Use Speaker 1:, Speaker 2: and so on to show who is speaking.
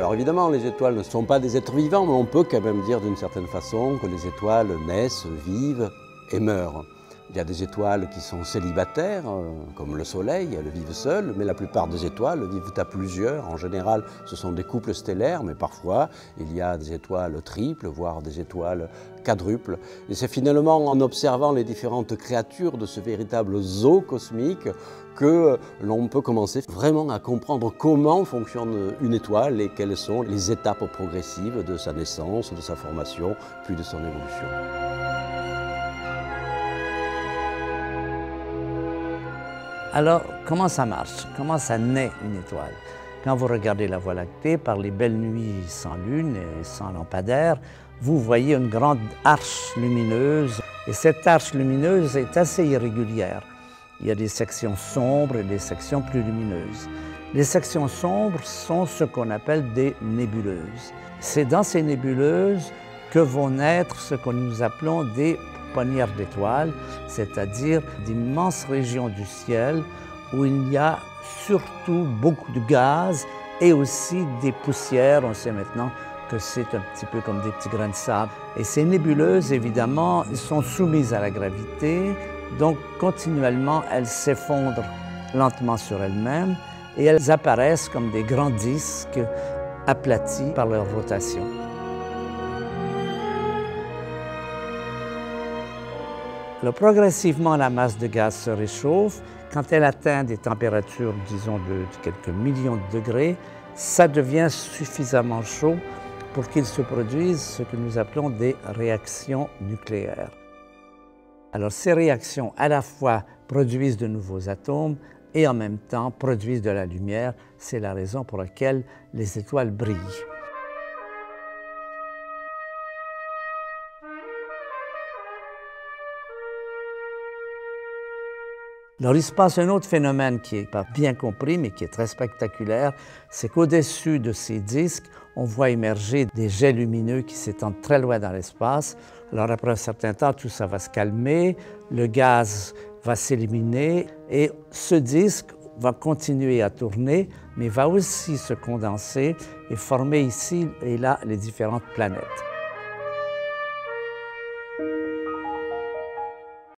Speaker 1: Alors évidemment, les étoiles ne sont pas des êtres vivants, mais on peut quand même dire d'une certaine façon que les étoiles naissent, vivent et meurent. Il y a des étoiles qui sont célibataires, comme le Soleil, elles vivent seules, mais la plupart des étoiles vivent à plusieurs. En général, ce sont des couples stellaires, mais parfois, il y a des étoiles triples, voire des étoiles quadruples. Et c'est finalement en observant les différentes créatures de ce véritable zoo cosmique que l'on peut commencer vraiment à comprendre comment fonctionne une étoile et quelles sont les étapes progressives de sa naissance, de sa formation, puis de son évolution.
Speaker 2: Alors, comment ça marche? Comment ça naît une étoile? Quand vous regardez la Voie lactée, par les belles nuits sans lune et sans lampadaire, vous voyez une grande arche lumineuse. Et cette arche lumineuse est assez irrégulière. Il y a des sections sombres et des sections plus lumineuses. Les sections sombres sont ce qu'on appelle des nébuleuses. C'est dans ces nébuleuses que vont naître ce que nous appelons des pouponnières d'étoiles, c'est-à-dire d'immenses régions du ciel où il y a surtout beaucoup de gaz et aussi des poussières. On sait maintenant que c'est un petit peu comme des petits grains de sable. Et ces nébuleuses, évidemment, sont soumises à la gravité, donc continuellement elles s'effondrent lentement sur elles-mêmes et elles apparaissent comme des grands disques aplatis par leur rotation. Alors, progressivement, la masse de gaz se réchauffe. Quand elle atteint des températures, disons, de quelques millions de degrés, ça devient suffisamment chaud pour qu'il se produise ce que nous appelons des réactions nucléaires. Alors, ces réactions, à la fois, produisent de nouveaux atomes et en même temps produisent de la lumière. C'est la raison pour laquelle les étoiles brillent. Alors, il se passe un autre phénomène qui n'est pas bien compris, mais qui est très spectaculaire, c'est qu'au-dessus de ces disques, on voit émerger des jets lumineux qui s'étendent très loin dans l'espace. Alors, après un certain temps, tout ça va se calmer, le gaz va s'éliminer et ce disque va continuer à tourner, mais va aussi se condenser et former ici et là les différentes planètes.